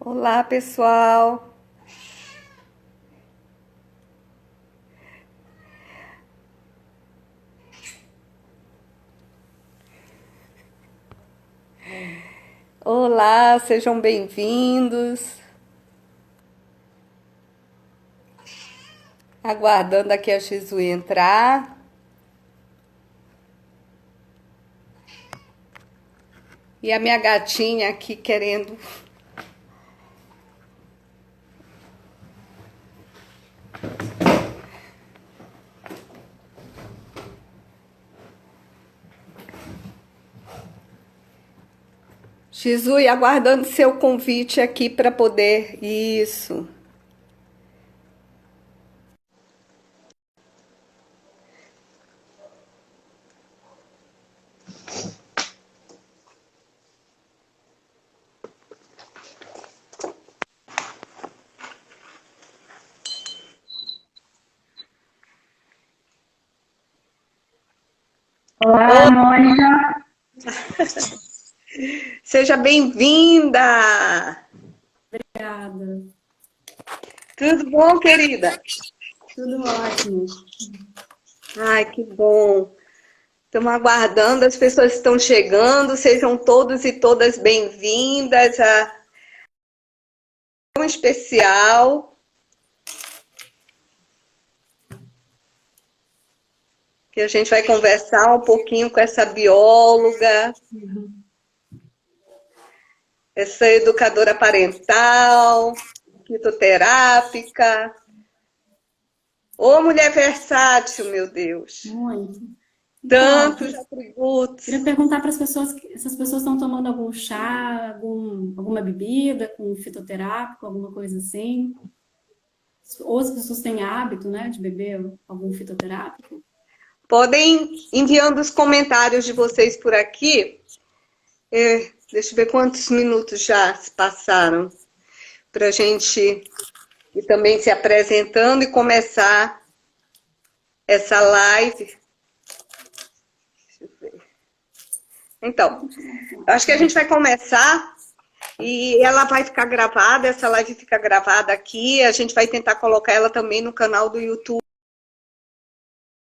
Olá, pessoal. Olá, sejam bem-vindos. Aguardando aqui a Xizu entrar. E a minha gatinha aqui querendo. Xizu, e aguardando seu convite aqui para poder. Isso. Olá, Mônica. Seja bem-vinda. Obrigada. Tudo bom, querida? Tudo ótimo. Ai, que bom. Estamos aguardando, as pessoas estão chegando. Sejam todos e todas bem-vindas a um especial que a gente vai conversar um pouquinho com essa bióloga, essa educadora parental, fitoterápica. Ô, mulher versátil, meu Deus. Muito. Tantos Então, atributos. queria perguntar para as pessoas se as pessoas estão tomando algum chá, alguma bebida com fitoterápico, alguma coisa assim. Ou as pessoas têm hábito, né, de beber algum fitoterápico. Podem enviando os comentários de vocês por aqui. Deixa eu ver quantos minutos já se passaram para a gente ir também se apresentando e começar essa live. Deixa eu ver. Então, acho que a gente vai começar e ela vai ficar gravada, essa live fica gravada aqui, a gente vai tentar colocar ela também no canal do YouTube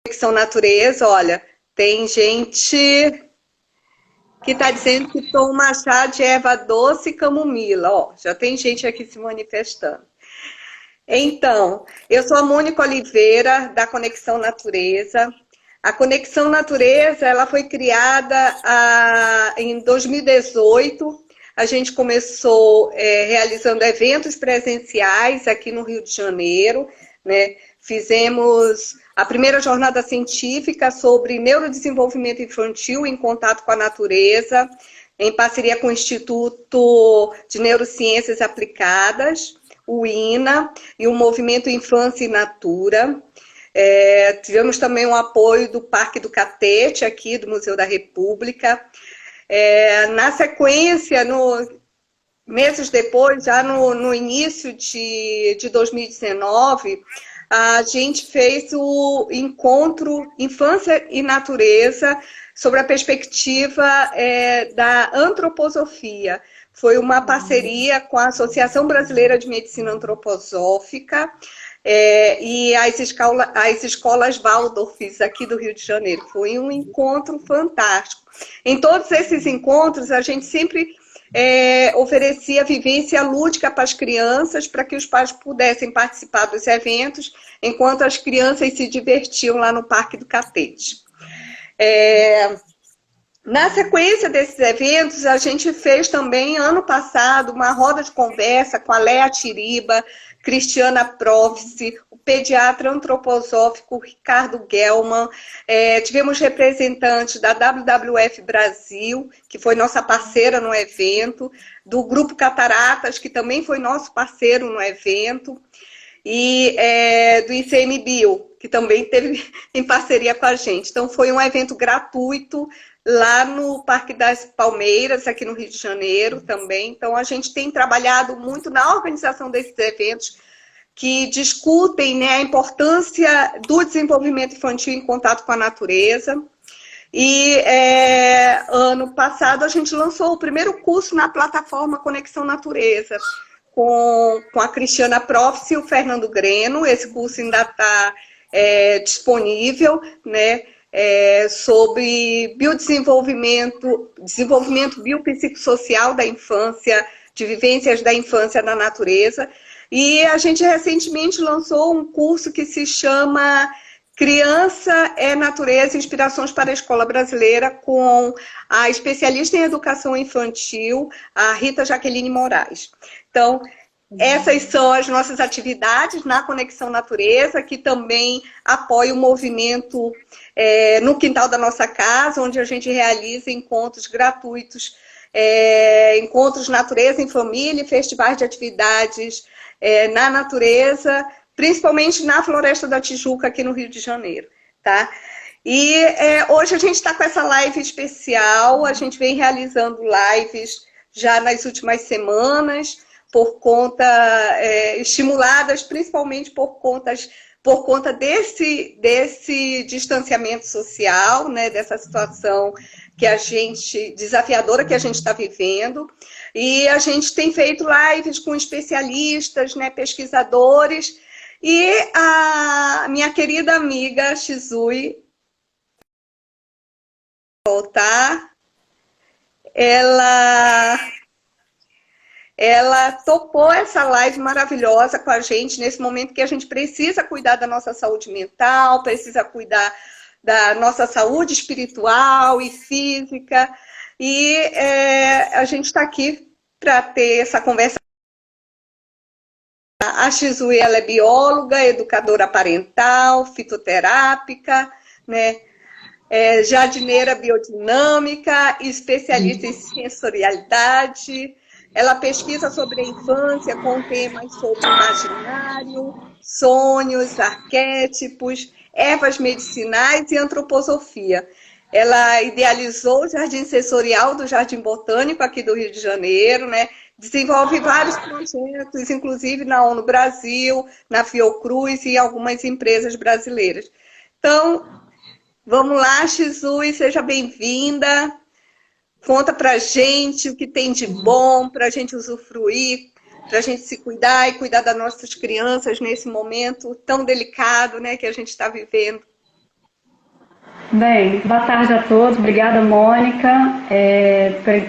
Conexão Natureza. Olha, tem gente que está dizendo que toma chá de erva doce e camomila. Ó, já tem gente aqui se manifestando. Então, eu sou a Mônica Oliveira, da Conexão Natureza. A Conexão Natureza, ela foi criada em 2018. A gente começou realizando eventos presenciais aqui no Rio de Janeiro, né? Fizemos a primeira jornada científica sobre neurodesenvolvimento infantil em contato com a natureza, em parceria com o Instituto de Neurociências Aplicadas, o INA, e o Movimento Infância e Natura. Tivemos também o apoio do Parque do Catete, aqui do Museu da República. Na sequência, meses depois, já no início de 2019, a gente fez o encontro Infância e Natureza sobre a perspectiva da antroposofia. Foi uma parceria com a Associação Brasileira de Medicina Antroposófica e as escolas Waldorfs aqui do Rio de Janeiro. Foi um encontro fantástico. Em todos esses encontros, a gente sempre oferecia vivência lúdica para as crianças, para que os pais pudessem participar dos eventos, enquanto as crianças se divertiam lá no Parque do Catete. Na sequência desses eventos, a gente fez também, ano passado, uma roda de conversa com a Léa Tiriba, Cristiana Profsi, o pediatra antroposófico Ricardo Gelman. Tivemos representantes da WWF Brasil, que foi nossa parceira no evento, do Grupo Cataratas, que também foi nosso parceiro no evento, e do ICMBio, que também teve em parceria com a gente. Então, foi um evento gratuito, lá no Parque das Palmeiras, aqui no Rio de Janeiro também. Então, a gente tem trabalhado muito na organização desses eventos que discutem, né, a importância do desenvolvimento infantil em contato com a natureza. E ano passado a gente lançou o primeiro curso na plataforma Conexão Natureza, com a Cristiana Profs e o Fernando Greno. Esse curso ainda está disponível, né? Sobre biodesenvolvimento, desenvolvimento biopsicossocial da infância, de vivências da infância na natureza. E a gente recentemente lançou um curso que se chama Criança é Natureza, Inspirações para a Escola Brasileira, com a especialista em educação infantil, a Rita Jaqueline Moraes. Então, essas são as nossas atividades na Conexão Natureza, que também apoia o movimento no quintal da nossa casa, onde a gente realiza encontros gratuitos, encontros natureza em família, festivais de atividades na natureza, principalmente na Floresta da Tijuca, aqui no Rio de Janeiro, tá? E hoje a gente está com essa live especial, a gente vem realizando lives já nas últimas semanas, por conta, estimuladas principalmente por conta desse distanciamento social, né, dessa situação desafiadora que a gente está vivendo. E a gente tem feito lives com especialistas, né, pesquisadores. E a minha querida amiga Shizui, voltar, ela topou essa live maravilhosa com a gente nesse momento que a gente precisa cuidar da nossa saúde mental, precisa cuidar da nossa saúde espiritual e física. E a gente está aqui para ter essa conversa. A Shizui, ela é bióloga, educadora parental, fitoterápica, né? Jardineira biodinâmica, especialista em sensorialidade. Ela pesquisa sobre a infância com temas sobre imaginário, sonhos, arquétipos, ervas medicinais e antroposofia. Ela idealizou o Jardim Sensorial do Jardim Botânico aqui do Rio de Janeiro, né? Desenvolve vários projetos, inclusive na ONU Brasil, na Fiocruz e algumas empresas brasileiras. Então, vamos lá, Shizui, seja bem-vinda. Conta pra gente o que tem de bom, pra gente usufruir, pra gente se cuidar e cuidar das nossas crianças nesse momento tão delicado, né, que a gente está vivendo. Bem, boa tarde a todos. Obrigada, Mônica,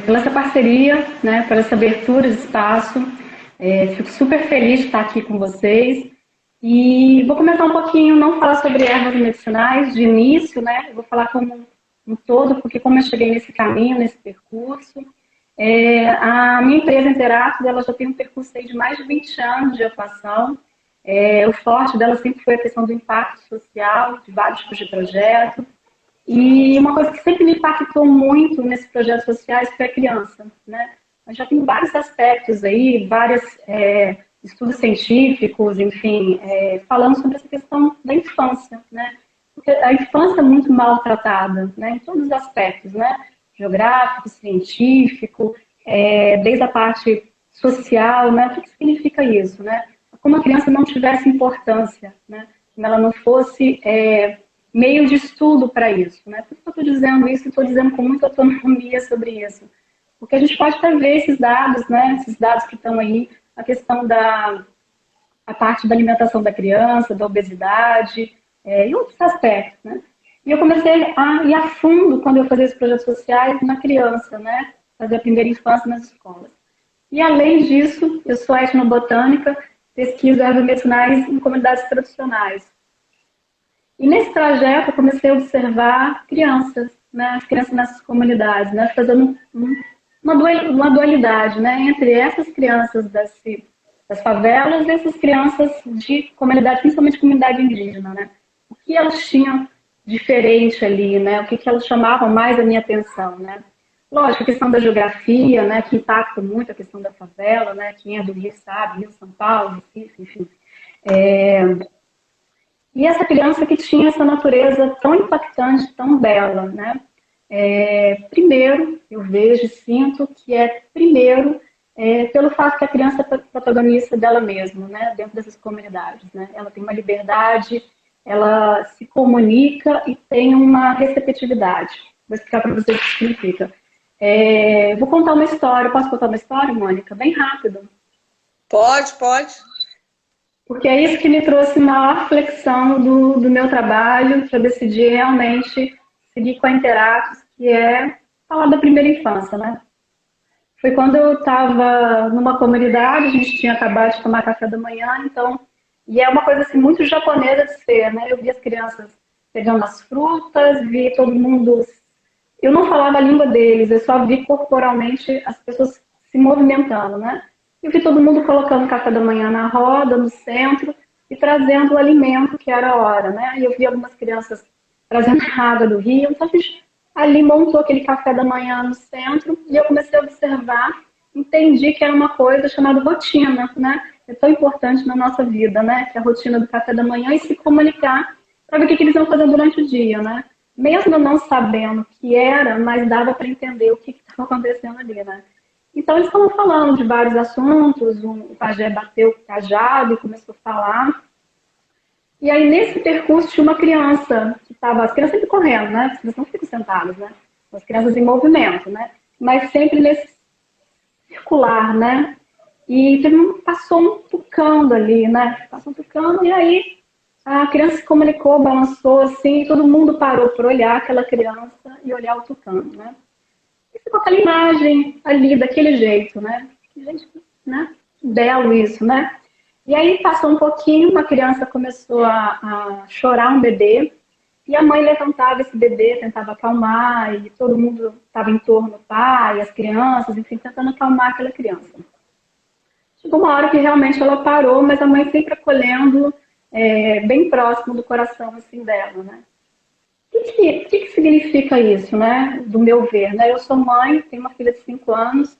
pela essa parceria, né, por essa abertura de espaço. Fico super feliz de estar aqui com vocês. E vou começar um pouquinho, não falar sobre ervas medicinais de início, né? Eu vou falar como um todo, porque como eu cheguei nesse caminho, nesse percurso, a minha empresa Interatos, ela já tem um percurso aí de mais de 20 anos de atuação. O forte dela sempre foi a questão do impacto social, de vários tipos de projetos. E uma coisa que sempre me impactou muito nesses projetos sociais foi a criança, né? Eu já tenho vários aspectos aí, vários estudos científicos, enfim, falando sobre essa questão da infância, né? Porque a infância é muito maltratada, né? Em todos os aspectos, né? Geográfico, científico, desde a parte social, né? O que significa isso, né? Como a criança não tivesse importância, né? Como ela não fosse meio de estudo para isso, né? Por que eu estou dizendo isso? Estou dizendo com muita autonomia sobre isso. Porque a gente pode até ver esses dados, né? Esses dados que estão aí, a questão a parte da alimentação da criança, da obesidade, e outros aspectos, né? E eu comecei a ir a fundo, quando eu fazia esses projetos sociais, na criança, né? Fazer a primeira infância nas escolas. E além disso, eu sou etnobotânica, pesquiso ervas medicinais em comunidades tradicionais. E nesse trajeto eu comecei a observar crianças, né, as crianças nessas comunidades, né, fazendo uma dualidade, né, entre essas crianças das favelas e essas crianças de comunidade, principalmente comunidade indígena, né. O que elas tinham diferente ali, né, o que elas chamavam mais a minha atenção, né. Lógico, a questão da geografia, né, que impacta muito a questão da favela, né, quem é do Rio sabe, Rio, São Paulo, Recife, enfim. E essa criança que tinha essa natureza tão impactante, tão bela, né? Primeiro, eu vejo e sinto que pelo fato que a criança é protagonista dela mesma, né? Dentro dessas comunidades, né? Ela tem uma liberdade, ela se comunica e tem uma receptividade. Vou explicar para vocês o que significa. Vou contar uma história. Posso contar uma história, Mônica? Bem rápido. Pode, pode. Porque é isso que me trouxe maior flexão do meu trabalho, para decidir realmente seguir com a Interactus, que é falar da primeira infância, né? Foi quando eu estava numa comunidade, a gente tinha acabado de tomar café da manhã, então, e é uma coisa assim muito japonesa de ser, né? Eu vi as crianças pegando as frutas, vi todo mundo. Eu não falava a língua deles, eu só vi corporalmente as pessoas se movimentando, né? Eu vi todo mundo colocando café da manhã na roda, no centro, e trazendo o alimento que era a hora, né? E eu vi algumas crianças trazendo água do rio, então a gente ali montou aquele café da manhã no centro, e eu comecei a observar, entendi que era uma coisa chamada rotina, né? É tão importante na nossa vida, né? Que é a rotina do café da manhã e se comunicar para ver o que eles iam fazer durante o dia, né? Mesmo não sabendo o que era, mas dava para entender o que estava acontecendo ali, né? Então, eles estavam falando de vários assuntos, o pajé bateu o cajado e começou a falar. E aí, nesse percurso, tinha uma criança que estava... As crianças sempre correndo, né? As crianças não ficam sentadas, né? As crianças em movimento, né? Mas sempre nesse circular, né? E passou um tucano ali, né? Passou um tucano e aí a criança se comunicou, balançou assim, e todo mundo parou para olhar aquela criança e olhar o tucano, né? E ficou aquela imagem ali, daquele jeito, né? Que gente, né? Belo isso, né? E aí passou um pouquinho, uma criança começou a chorar, um bebê, e a mãe levantava esse bebê, tentava acalmar, e todo mundo estava em torno do pai, as crianças, enfim, tentando acalmar aquela criança. Chegou uma hora que realmente ela parou, mas a mãe sempre acolhendo, bem próximo do coração assim, dela, né? O que significa isso, né? Do meu ver, né? Eu sou mãe, tenho uma filha de 5 anos.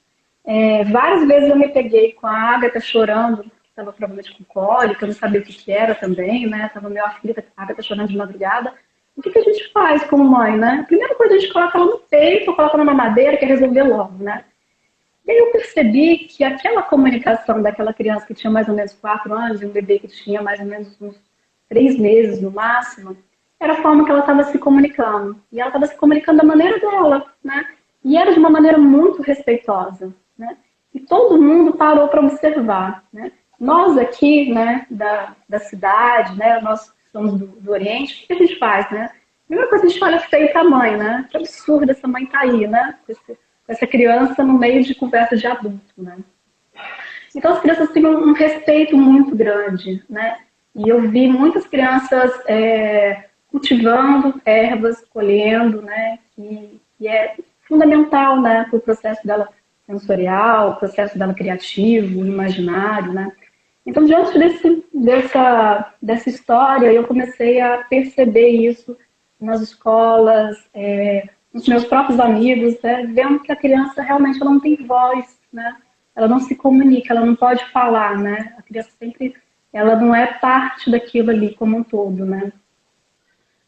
Várias vezes eu me peguei com a Ágata chorando, que estava provavelmente com cólica, eu não sabia o que era também, né? Estava meio aflita, a Ágata chorando de madrugada. O que a gente faz como mãe, né? A primeira coisa, a gente coloca ela no peito, ou coloca ela na mamadeira, quer resolver logo, né? E aí eu percebi que aquela comunicação daquela criança que tinha mais ou menos 4 anos e um bebê que tinha mais ou menos uns 3 meses no máximo, era a forma que ela estava se comunicando. E ela estava se comunicando da maneira dela, né? E era de uma maneira muito respeitosa, né? E todo mundo parou para observar, né? Nós aqui, né, da cidade, né, nós somos do Oriente, o que a gente faz, né? A primeira coisa, a gente olha feio para a mãe, né? Que absurdo essa mãe tá aí, né? Com essa criança no meio de conversa de adulto, né? Então as crianças têm um respeito muito grande, né? E eu vi muitas crianças cultivando ervas, colhendo, né? Que é fundamental, né? Para o processo dela sensorial, o processo dela criativo, imaginário, né? Então, diante dessa história, eu comecei a perceber isso nas escolas, nos meus próprios amigos, né? Vendo que a criança realmente ela não tem voz, né? Ela não se comunica, ela não pode falar, né? A criança sempre, ela não é parte daquilo ali como um todo, né?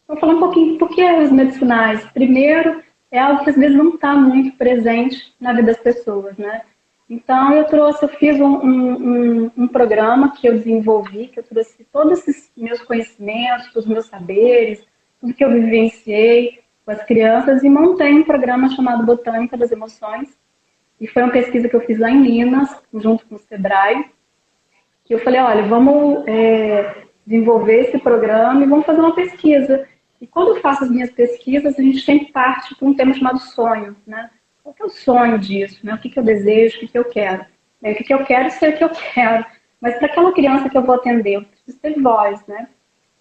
Vou falar um pouquinho por que os medicinais. Primeiro, é algo que às vezes não está muito presente na vida das pessoas, né? Então, eu fiz um programa que eu desenvolvi, que eu trouxe todos esses meus conhecimentos, os meus saberes, tudo que eu vivenciei com as crianças e montei um programa chamado Botânica das Emoções. E foi uma pesquisa que eu fiz lá em Minas, junto com o Sebrae, que eu falei, olha, vamos desenvolver esse programa e vamos fazer uma pesquisa. E quando eu faço as minhas pesquisas, a gente sempre parte para um tema chamado sonho, né? Qual que é o sonho disso, né? O que eu desejo, o que eu quero? O que eu quero, sei o que eu quero. Mas para aquela criança que eu vou atender, eu preciso ter voz, né?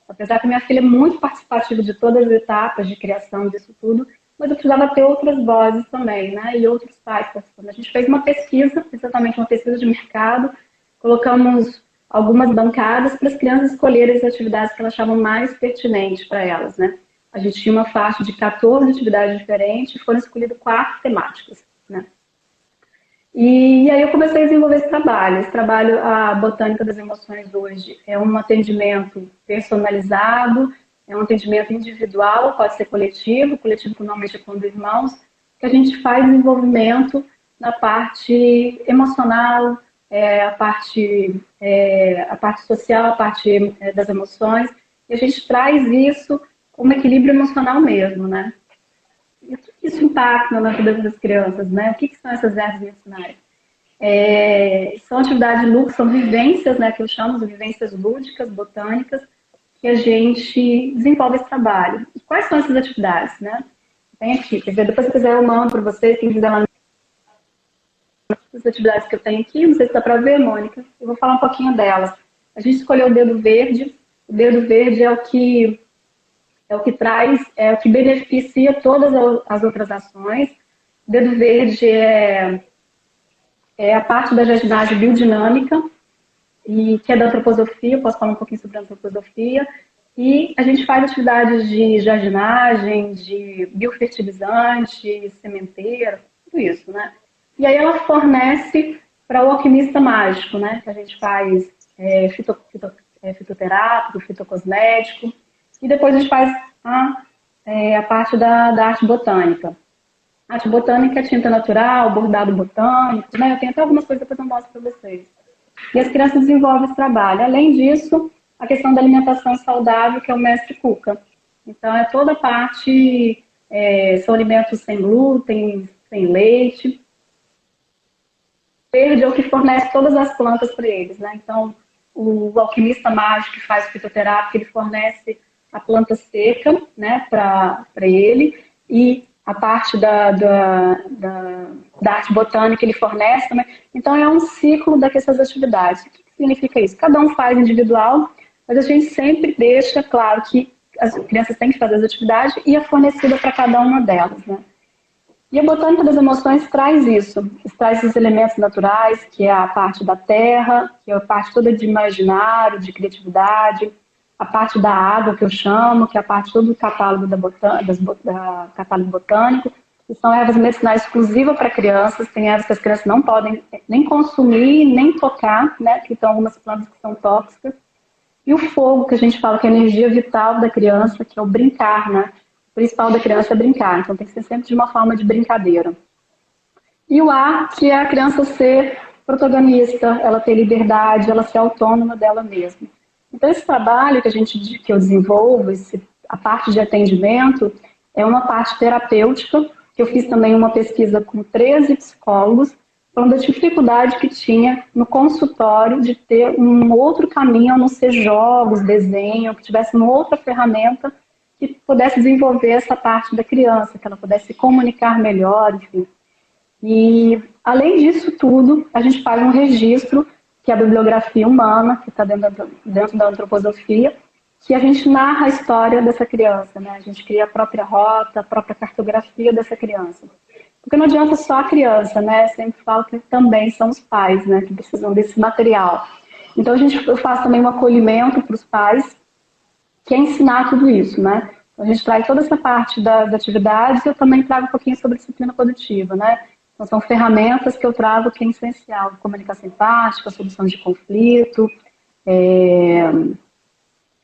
Apesar que minha filha é muito participativa de todas as etapas de criação disso tudo, mas eu precisava ter outras vozes também, né? E outros pais participando. A gente fez uma pesquisa, exatamente uma pesquisa de mercado, colocamos algumas bancadas para as crianças escolherem as atividades que elas achavam mais pertinentes para elas, né? A gente tinha uma faixa de 14 atividades diferentes e foram escolhidas 4 temáticas, né? E aí eu comecei a desenvolver esse trabalho. Esse trabalho, a Botânica das Emoções hoje, é um atendimento personalizado, é um atendimento individual, pode ser coletivo que normalmente é quando irmãos, que a gente faz desenvolvimento na parte emocional, a parte social, a parte das emoções, e a gente traz isso como equilíbrio emocional mesmo, né? E o que isso impacta na vida das crianças, né? O que são essas ervas medicinais? São atividades lúdicas, são vivências, né, que eu chamo de vivências lúdicas, botânicas, que a gente desenvolve esse trabalho. E quais são essas atividades, né? Tem aqui, quer ver? Depois se quiser eu mando para vocês, quem quiser lá as atividades que eu tenho aqui, não sei se dá para ver, Mônica, eu vou falar um pouquinho delas. A gente escolheu o dedo verde é o que traz, é o que beneficia todas as outras ações. O dedo verde é a parte da jardinagem biodinâmica, e que é da antroposofia, eu posso falar um pouquinho sobre a antroposofia, e a gente faz atividades de jardinagem, de biofertilizante, sementeira, tudo isso, né? E aí ela fornece para o alquimista mágico, né? Que a gente faz fitoterápico, fitocosmético, e depois a gente faz a parte da arte botânica. A arte botânica é tinta natural, bordado botânico, né? Eu tenho até algumas coisas que depois eu mostro para vocês. E as crianças desenvolvem esse trabalho. Além disso, a questão da alimentação saudável, que é o mestre Cuca. Então, é toda a parte, são alimentos sem glúten, sem leite. O verde é o que fornece todas as plantas para eles, né? Então, o alquimista mágico que faz fitoterápico, ele fornece a planta seca, né, para ele, e a parte da arte botânica ele fornece também. Então, é um ciclo dessas atividades. O que significa isso? Cada um faz individual, mas a gente sempre deixa claro que as crianças têm que fazer as atividades e é fornecida para cada uma delas, né? E a botânica das emoções traz isso, traz esses elementos naturais, que é a parte da terra, que é a parte toda de imaginário, de criatividade, a parte da água, que eu chamo, que é a parte todo do catálogo catálogo botânico, que são ervas medicinais exclusivas para crianças, tem ervas que as crianças não podem nem consumir, nem tocar, né, que tem algumas plantas que são tóxicas. E o fogo, que a gente fala que é a energia vital da criança, que é o brincar, né? O principal da criança é brincar, então tem que ser sempre de uma forma de brincadeira. E o ar, que é a criança ser protagonista, ela ter liberdade, ela ser autônoma dela mesma. Então esse trabalho que eu desenvolvo, a parte de atendimento, é uma parte terapêutica, que eu fiz também uma pesquisa com 13 psicólogos, falando da dificuldade que tinha no consultório de ter um outro caminho, a não ser jogos, desenho, que tivesse uma outra ferramenta que pudesse desenvolver essa parte da criança, que ela pudesse se comunicar melhor, enfim. E, além disso tudo, a gente faz um registro, que é a bibliografia humana, que está dentro da antroposofia, que a gente narra a história dessa criança, né? A gente cria a própria rota, a própria cartografia dessa criança. Porque não adianta só a criança, né? Eu sempre falo que também são os pais, né, que precisam desse material. Então, eu faço também um acolhimento para os pais, que é ensinar tudo isso, né? Então, a gente traz toda essa parte das atividades e eu também trago um pouquinho sobre disciplina positiva, né? Então, são ferramentas que eu trago que é essencial, comunicação empática, soluções de conflito,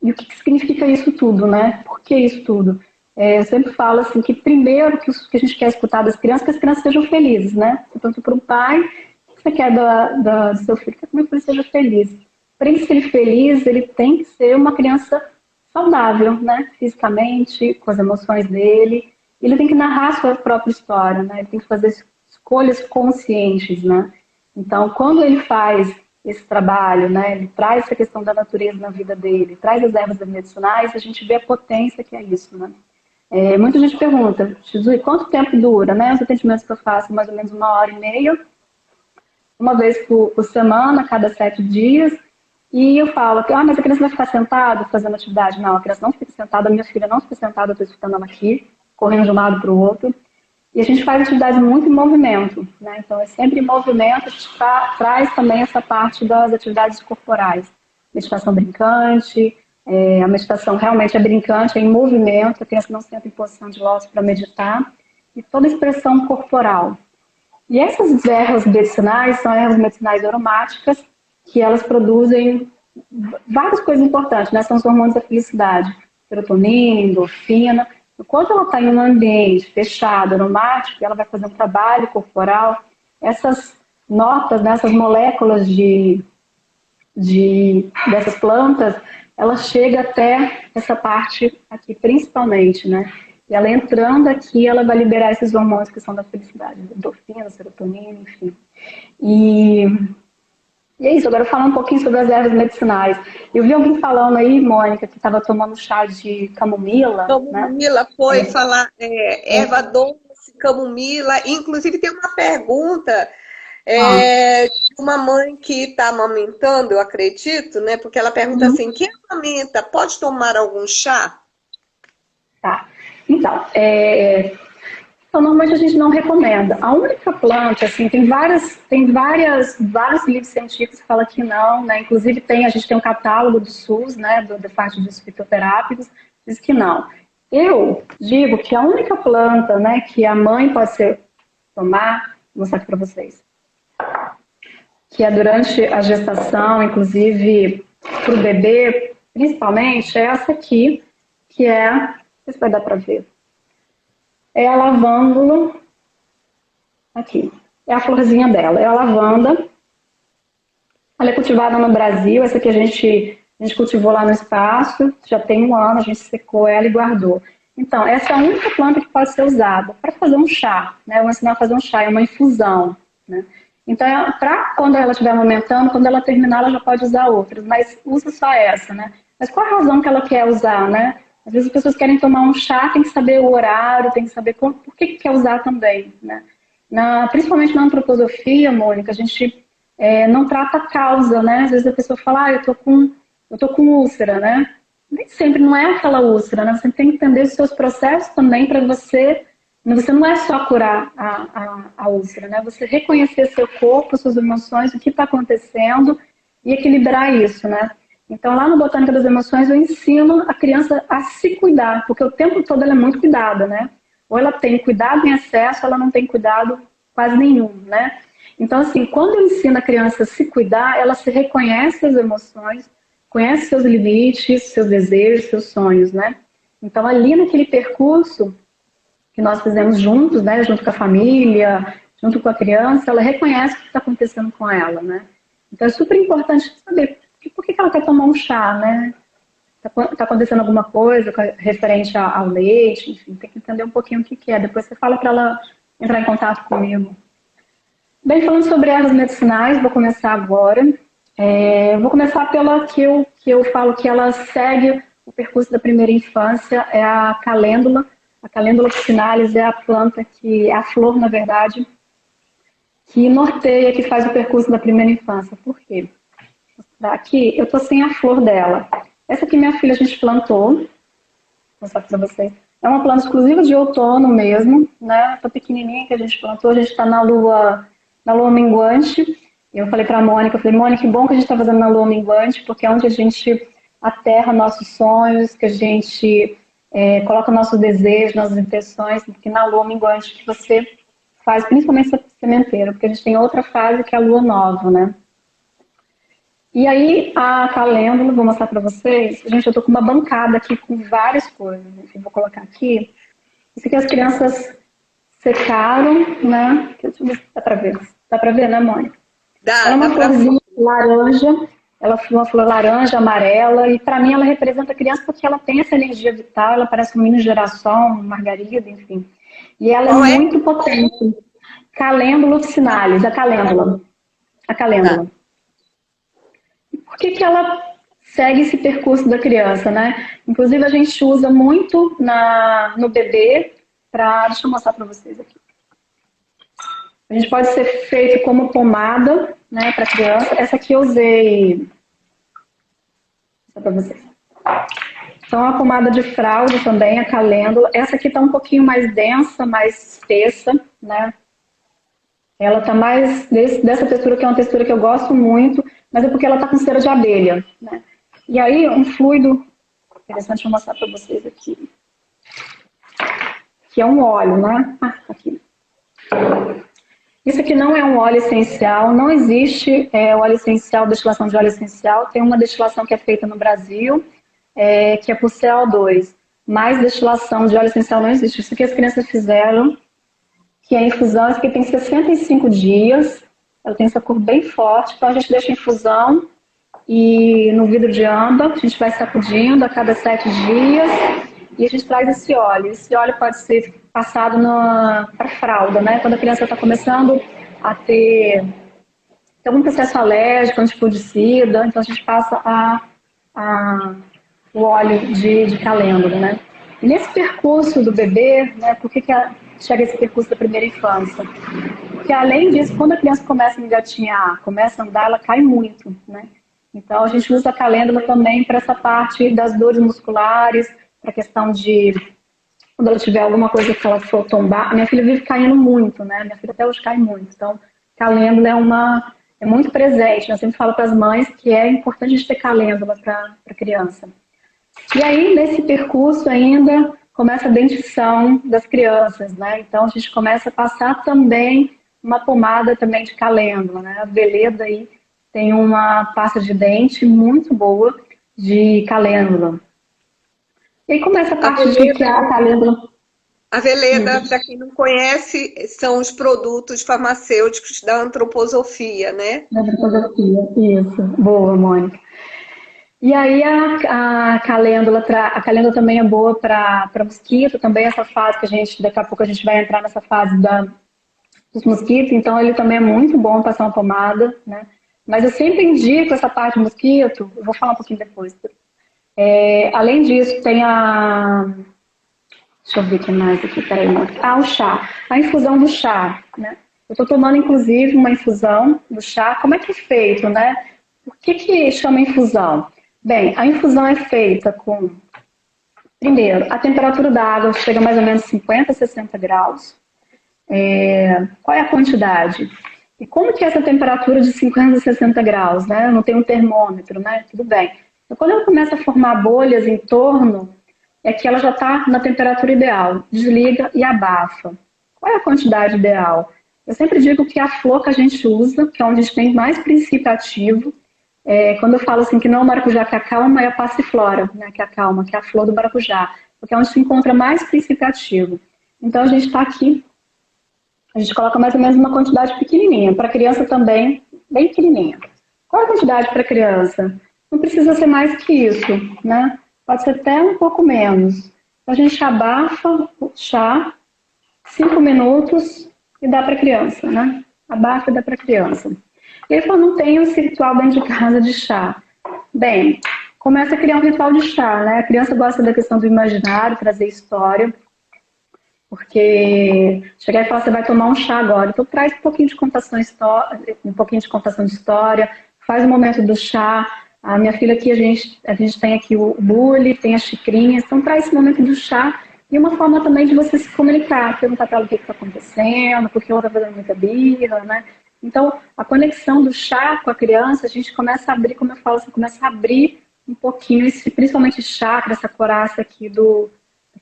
e o que significa isso tudo, né? Por que isso tudo? Eu sempre falo assim, que primeiro que a gente quer escutar das crianças, que as crianças sejam felizes, né? Você pergunta para um pai, o que você quer do seu filho? Quer que ele seja feliz. Para ele ser feliz, ele tem que ser uma criança saudável, né? Fisicamente, com as emoções dele. Ele tem que narrar a sua própria história, né? Ele tem que fazer escolhas conscientes, né? Então, quando ele faz esse trabalho, né? Ele traz essa questão da natureza na vida dele, traz as ervas medicinais, a gente vê a potência que é isso, né? Muita gente pergunta, Jesus, quanto tempo dura, né? Os atendimentos que eu faço, mais ou menos 1h30, uma vez por semana, a cada 7 dias. E eu falo, mas a criança vai ficar sentada fazendo atividade? Não, a criança não fica sentada, a minha filha não fica sentada, eu estou escutando ela aqui, correndo de um lado para o outro. E a gente faz atividades muito em movimento, né? Então é sempre em movimento, a gente traz também essa parte das atividades corporais. Meditação brincante, a meditação realmente é brincante, é em movimento, a criança não senta em posição de lótus para meditar, e toda a expressão corporal. E essas ervas medicinais são ervas medicinais aromáticas, que elas produzem várias coisas importantes, né? São os hormônios da felicidade, serotonina, endorfina. Enquanto ela está em um ambiente fechado, aromático, ela vai fazer um trabalho corporal, essas notas, né, essas moléculas dessas plantas, ela chega até essa parte aqui, principalmente, né? E ela entrando aqui, ela vai liberar esses hormônios que são da felicidade, endorfina, serotonina, enfim. E é isso, agora eu vou falar um pouquinho sobre as ervas medicinais. Eu vi alguém falando aí, Mônica, que estava tomando chá de camomila, né? Camomila foi falar erva doce, camomila. Inclusive tem uma pergunta de uma mãe que está amamentando, eu acredito, né? Porque ela pergunta assim, quem amamenta pode tomar algum chá? Tá. Então, normalmente a gente não recomenda. A única planta, assim, tem vários livros científicos que falam que não, né? Inclusive a gente tem um catálogo do SUS, né? Da parte dos fitoterápicos, diz que não. Eu digo que a única planta, né, que a mãe pode tomar, vou mostrar aqui para vocês, que é durante a gestação, inclusive para o bebê, principalmente, é essa aqui, que é, não sei se vai dar para ver, é a lavândula, aqui, é a florzinha dela, é a lavanda, ela é cultivada no Brasil, essa aqui a gente cultivou lá no espaço, já tem 1 ano, a gente secou ela e guardou. Então, essa é a única planta que pode ser usada para fazer um chá, né? Eu vou ensinar a fazer um chá, é uma infusão, né? Então, para quando ela estiver amamentando, quando ela terminar, ela já pode usar outras, mas usa só essa, né? Mas qual a razão que ela quer usar, né? Às vezes as pessoas querem tomar um chá, tem que saber o horário, tem que saber por que quer usar também, né? Principalmente na antroposofia, Mônica, a gente não trata a causa, né? Às vezes a pessoa fala, eu tô com úlcera, né? Nem sempre não é aquela úlcera, né? Você tem que entender os seus processos também para você não é só curar a úlcera, né? Você reconhecer seu corpo, suas emoções, o que está acontecendo e equilibrar isso, né? Então, lá no Botânica das Emoções, eu ensino a criança a se cuidar, porque o tempo todo ela é muito cuidada, né? Ou ela tem cuidado em excesso, ou ela não tem cuidado quase nenhum, né? Então, assim, quando eu ensino a criança a se cuidar, ela se reconhece as emoções, conhece seus limites, seus desejos, seus sonhos, né? Então, ali naquele percurso que nós fizemos juntos, né, junto com a família, junto com a criança, ela reconhece o que está acontecendo com ela, né? Então é super importante saber por que ela quer tomar um chá, né? Está acontecendo alguma coisa referente ao leite, enfim, tem que entender um pouquinho o que é. Depois você fala para ela entrar em contato comigo. Bem, falando sobre ervas medicinais, vou começar agora. Vou começar pela que eu falo que ela segue o percurso da primeira infância, é a calêndula. A calêndula officinalis é a planta é a flor, na verdade, que norteia, que faz o percurso da primeira infância. Por quê? Aqui eu estou sem a flor dela. Essa aqui minha filha a gente plantou, vou mostrar para vocês. É uma planta exclusiva de outono mesmo, né? Essa pequenininha que a gente plantou, a gente está na lua minguante. Eu falei para a Mônica, Mônica, que bom que a gente está fazendo na lua minguante, porque é onde a gente aterra nossos sonhos, que a gente coloca nossos desejos, nossas intenções, porque na lua minguante que você faz, principalmente essa sementeira, porque a gente tem outra fase que é a lua nova, né? E aí, a calêndula, vou mostrar para vocês. Gente, eu tô com uma bancada aqui com várias coisas. Enfim, vou colocar aqui. Isso aqui as crianças secaram, né? Deixa eu ver se dá para ver. Dá para ver, né, Mônica? Ela é uma florzinha laranja. Ela é uma flor laranja, amarela, e para mim ela representa a criança porque ela tem essa energia vital, ela parece um menino geração, margarida, enfim. E ela é muito potente. Calêndula officinalis, a calêndula. A calêndula. Por que ela segue esse percurso da criança, né? Inclusive a gente usa muito no bebê para... Deixa eu mostrar para vocês aqui. A gente pode ser feito como pomada, né, para criança. Essa aqui eu usei para vocês. Então, a pomada de fralda também, a calêndula. Essa aqui está um pouquinho mais densa, mais espessa, né? Ela está mais dessa textura, que é uma textura que eu gosto muito, mas é porque ela está com cera de abelha, né? E aí, um fluido interessante, vou mostrar para vocês aqui. Que é um óleo, né? Aqui. Isso aqui não é um óleo essencial, não existe óleo essencial, destilação de óleo essencial. Tem uma destilação que é feita no Brasil, que é por CO2. Mas destilação de óleo essencial não existe. Isso que as crianças fizeram, que é a infusão, isso aqui tem 65 dias. Ela tem essa cor bem forte, então a gente deixa a infusão e no vidro de âmbar, a gente vai sacudindo a cada 7 dias. e a gente traz esse óleo. Esse óleo pode ser passado para fralda, né? Quando a criança está começando a ter algum processo alérgico, antifungicida, então a gente passa o óleo de calêndula, né? E nesse percurso do bebê, né, por que chega esse percurso da primeira infância? Porque além disso, quando a criança começa a engatinhar, começa a andar, ela cai muito, né? Então a gente usa a calêndula também para essa parte das dores musculares, para a questão de quando ela tiver alguma coisa que ela for tombar. A minha filha vive caindo muito, né? Minha filha até hoje cai muito. Então, calêndula é muito presente. Eu sempre falo para as mães que é importante a gente ter calêndula para a criança. E aí, nesse percurso ainda, começa a dentição das crianças, né? Então, a gente começa a passar também uma pomada também de calêndula, né? A Veleda aí tem uma pasta de dente muito boa de calêndula. E aí começa a parte de que a calêndula... A Veleda, para quem não conhece, são os produtos farmacêuticos da antroposofia, né? Da antroposofia, isso. Boa, Mônica. E aí a calêndula também é boa para mosquito, também essa fase que daqui a pouco a gente vai entrar nessa fase dos mosquitos, então ele também é muito bom passar uma pomada, né? Mas eu sempre indico essa parte do mosquito, eu vou falar um pouquinho depois. Além disso, tem deixa eu ver o que mais aqui, peraí. O chá. A infusão do chá, né? Eu estou tomando, inclusive, uma infusão do chá. Como é que é feito, né? Por que chama infusão? Bem, a infusão é feita com... Primeiro, a temperatura da água chega mais ou menos 50, 60 graus. Qual é a quantidade? E como que é essa temperatura de 50, 60 graus, né? Eu não tenho um termômetro, né? Tudo bem. Então, quando ela começa a formar bolhas em torno, é que ela já está na temperatura ideal. Desliga e abafa. Qual é a quantidade ideal? Eu sempre digo que a flor que a gente usa, que é onde a gente tem mais princípio ativo, quando eu falo assim que não é o maracujá que acalma, é a passiflora, né, que acalma, que é a flor do maracujá, porque é onde se encontra mais princípio ativo. Então a gente está aqui, a gente coloca mais ou menos uma quantidade pequenininha, para criança também, bem pequenininha. Qual é a quantidade para criança? Não precisa ser mais que isso, né? Pode ser até um pouco menos. A gente abafa o chá, 5 minutos e dá para a criança, né? Abafa e dá para a criança. E aí, quando não tem esse ritual dentro de casa de chá, bem, começa a criar um ritual de chá, né? A criança gosta da questão do imaginário, trazer história, porque chegar e falar, você vai tomar um chá agora, então traz um pouquinho de contação de história, faz o momento do chá. A minha filha aqui, a gente tem aqui o bule, tem as xicrinhas, então traz esse momento do chá e uma forma também de você se comunicar, perguntar para ela o que está acontecendo, porque ela está fazendo muita birra, né? Então, a conexão do chá com a criança, a gente começa a abrir, como eu falo, você começa a abrir um pouquinho, principalmente chakra, essa coraça aqui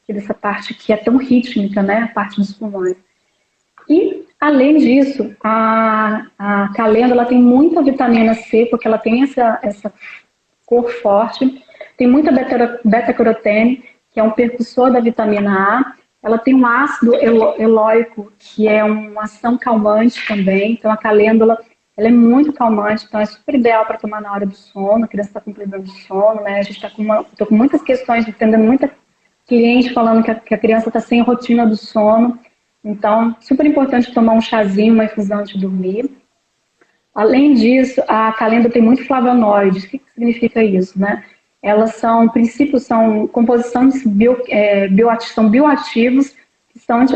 dessa parte que é tão rítmica, né? A parte dos pulmões. E, além disso, a calêndula ela tem muita vitamina C, porque ela tem essa cor forte, tem muita beta-carotene, que é um precursor da vitamina A, ela tem um ácido elóico, que é uma ação calmante também, então a calêndula ela é muito calmante, então é super ideal para tomar na hora do sono, a criança está com problema de sono, né? A gente está tô com muitas questões, entendendo muita cliente falando que a criança está sem rotina do sono. Então, super importante tomar um chazinho, uma infusão antes de dormir. Além disso, a calêndula tem muito flavonoides. O que significa isso, né? Elas são composições são bioativos, que são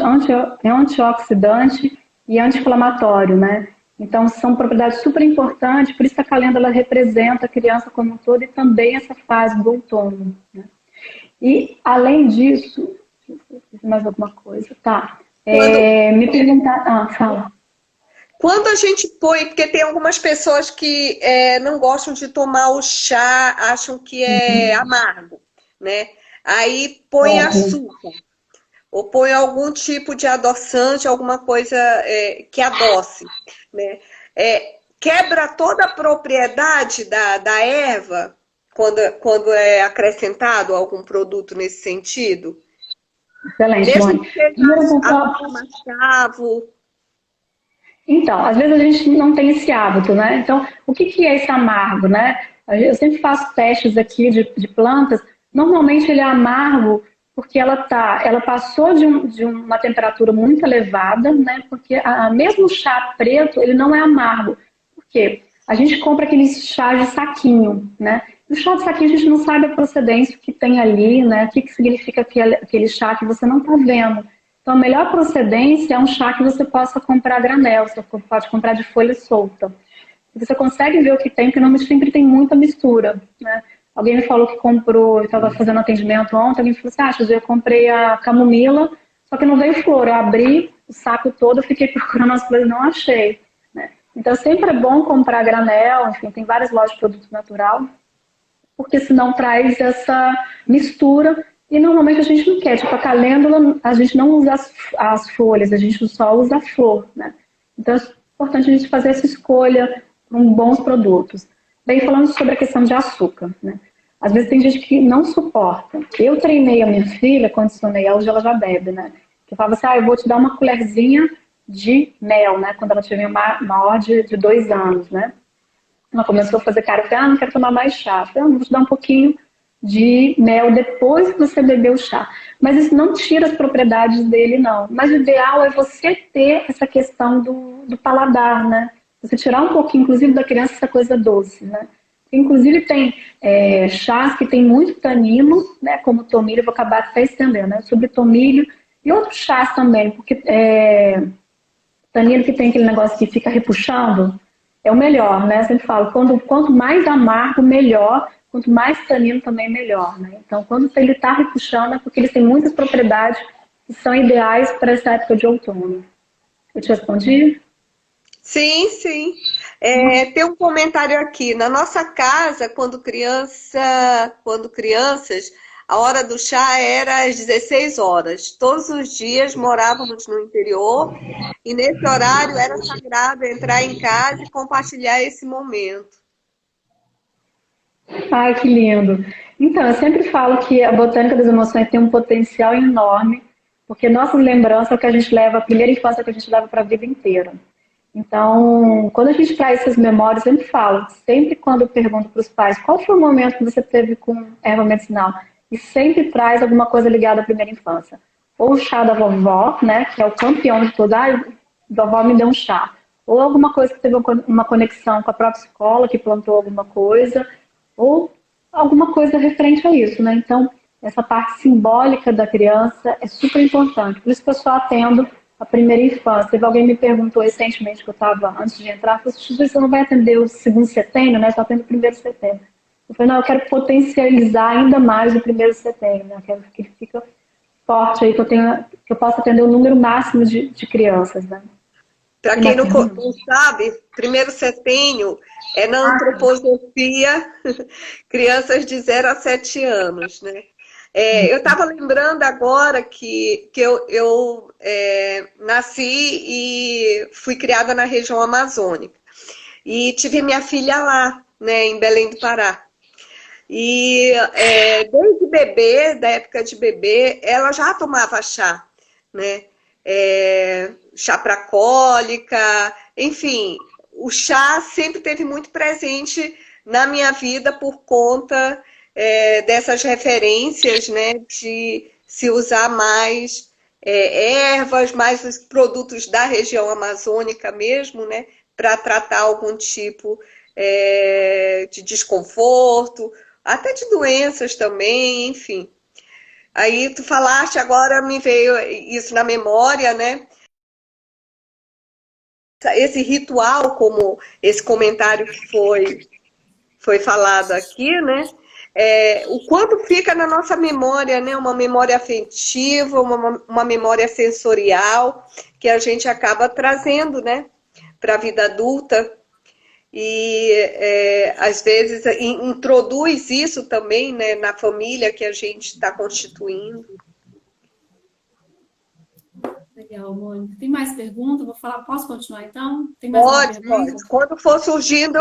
antioxidante e anti-inflamatório, né? Então, são propriedades super importantes, por isso que a calêndula representa a criança como um todo e também essa fase do outono, né? E, além disso, mais alguma coisa? Tá. Me perguntar... fala. Quando a gente põe, porque tem algumas pessoas que não gostam de tomar o chá, acham que é amargo, né? Aí põe açúcar, ou põe algum tipo de adoçante, alguma coisa que adoce, né? Quebra toda a propriedade da erva quando é acrescentado algum produto nesse sentido. Excelente, Mesmo que seja machavo. Então, às vezes a gente não tem esse hábito, né? Então, o que é esse amargo, né? Eu sempre faço testes aqui de plantas. Normalmente ele é amargo porque ela passou de uma temperatura muito elevada, né? Porque mesmo o chá preto, ele não é amargo. Por quê? A gente compra aqueles chás de saquinho, né? O chá de saquinho a gente não sabe a procedência que tem ali, né? O que significa aquele chá que você não está vendo. Então, a melhor procedência é um chá que você possa comprar a granel, você pode comprar de folha solta. Você consegue ver o que tem, porque não sempre tem muita mistura, né? Alguém me falou que comprou, eu estava fazendo atendimento ontem, alguém falou assim, eu comprei a camomila, só que não veio flor. Eu abri o saco todo, eu fiquei procurando as flores e não achei, né? Então, sempre é bom comprar a granel, enfim, tem várias lojas de produto natural, porque senão traz essa mistura e normalmente a gente não quer. Tipo, a calêndula, a gente não usa as folhas, a gente só usa a flor, né? Então, é importante a gente fazer essa escolha com bons produtos. Bem, falando sobre a questão de açúcar, né? Às vezes tem gente que não suporta. Eu treinei a minha filha, condicionei ela, hoje ela já bebe, né? Que falava assim, eu vou te dar uma colherzinha de mel, né? Quando ela tinha maior de 2 anos, né? Ela começou a fazer cara, eu falei, não quero tomar mais chá. Eu falei, vou te dar um pouquinho de mel depois que você beber o chá. Mas isso não tira as propriedades dele, não. Mas o ideal é você ter essa questão do paladar, né? Você tirar um pouquinho, inclusive, da criança essa coisa doce, né? Inclusive tem chás que tem muito tanino, né? Como tomilho, eu vou acabar até estendendo, né? Sobre tomilho e outros chás também, porque tanino que tem aquele negócio que fica repuxando, é o melhor, né? Eu sempre falo, quanto mais amargo, melhor. Quanto mais tanino, também melhor, né? Então, quando ele está repuxando, é porque eles têm muitas propriedades que são ideais para essa época de outono. Eu te respondi? Sim, sim. Tem um comentário aqui. Na nossa casa, quando crianças, a hora do chá era às 16 horas. Todos os dias morávamos no interior e nesse horário era sagrado entrar em casa e compartilhar esse momento. Ai, que lindo. Então, eu sempre falo que a botânica das emoções tem um potencial enorme, porque nossas lembranças é o que a gente leva, a primeira infância que a gente leva para a vida inteira. Então, quando a gente traz essas memórias, eu sempre falo, sempre quando eu pergunto para os pais, qual foi o momento que você teve com erva medicinal? E sempre traz alguma coisa ligada à primeira infância. Ou o chá da vovó, né, que é o campeão de tudo, vovó me deu um chá. Ou alguma coisa que teve uma conexão com a própria escola, que plantou alguma coisa, ou alguma coisa referente a isso, né? Então, essa parte simbólica da criança é super importante. Por isso que eu só atendo a primeira infância. Teve alguém me perguntou recentemente, que eu estava, antes de entrar, falou assim, você não vai atender o segundo setênio, né? Só atendo o primeiro setênio. Eu falei, não, eu quero potencializar ainda mais o primeiro setênio, né? Eu quero que ele fique forte aí, que eu possa atender o número máximo de crianças, né? Para quem não sabe, primeiro setênio é na antroposofia, crianças de 0 a 7 anos, né? Eu estava lembrando agora que eu nasci e fui criada na região amazônica. E tive minha filha lá, né, em Belém do Pará. E desde bebê, da época de bebê, ela já tomava chá, né? Chá para cólica, enfim, o chá sempre teve muito presente na minha vida por conta dessas referências, né, de se usar mais ervas, mais os produtos da região amazônica mesmo, né, para tratar algum tipo de desconforto, até de doenças também, enfim. Aí tu falaste, agora me veio isso na memória, né? Esse ritual, como esse comentário que foi falado aqui, né? O quanto fica na nossa memória, né? Uma memória afetiva, uma memória sensorial, que a gente acaba trazendo, né? Para a vida adulta. E às vezes introduz isso também, né, na família que a gente está constituindo. Legal, Mônica. Tem mais perguntas? Vou falar, posso continuar então? Tem mais uma pergunta? Pode. Quando for surgindo,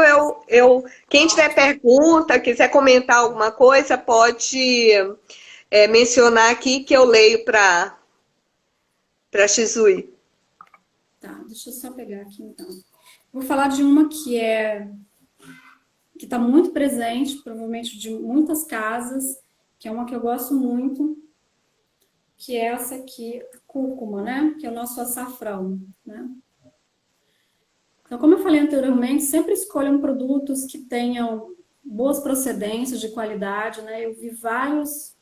quem tiver pergunta, quiser comentar alguma coisa, pode mencionar aqui que eu leio para Shizui. Tá, deixa eu só pegar aqui então. Vou falar de uma que está muito presente, provavelmente de muitas casas, que é uma que eu gosto muito, que é essa aqui, a cúrcuma, né? Que é o nosso açafrão, né? Então, como eu falei anteriormente, sempre escolham produtos que tenham boas procedências de qualidade, né? Eu vi vários,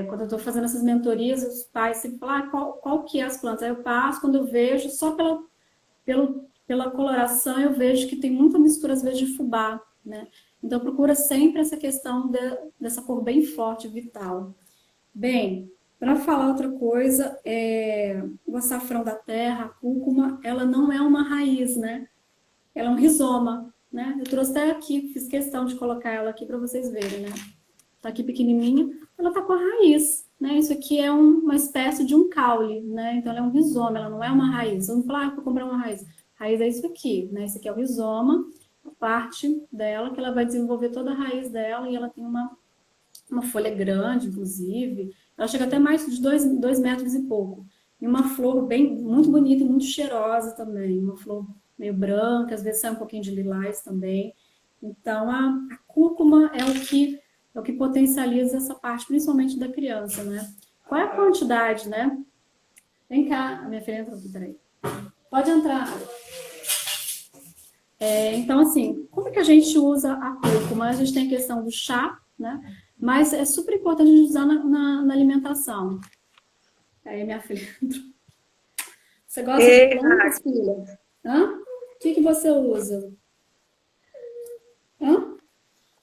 quando eu estou fazendo essas mentorias, os pais sempre falam, qual que é as plantas? Aí eu passo, quando eu vejo, só pela coloração, eu vejo que tem muita mistura, às vezes, de fubá, né? Então, procura sempre essa questão dessa cor bem forte, vital. Bem, para falar outra coisa, o açafrão da terra, a cúrcuma, ela não é uma raiz, né? Ela é um rizoma, né? Eu trouxe até aqui, fiz questão de colocar ela aqui para vocês verem, né? Tá aqui pequenininha, ela tá com a raiz, né? Isso aqui é uma espécie de um caule, né? Então ela é um rizoma, ela não é uma raiz. Vamos falar, vou comprar uma raiz. Raiz é isso aqui, né? Esse aqui é o rizoma, a parte dela que ela vai desenvolver toda a raiz dela e ela tem uma folha grande, inclusive. Ela chega até mais de 2 metros e pouco. E uma flor muito bonita e muito cheirosa também. Uma flor meio branca, às vezes sai um pouquinho de lilás também. Então, a cúrcuma é o que potencializa essa parte, principalmente da criança, né? Qual é a quantidade, né? Vem cá, a minha filha entrou aqui, peraí. Pode entrar. Então, assim, como é que a gente usa a cúrcuma? A gente tem a questão do chá, né? Mas é super importante a gente usar na alimentação. Aí, minha filha. Você gosta de plantas, filha? Hã? O que você usa? Hã?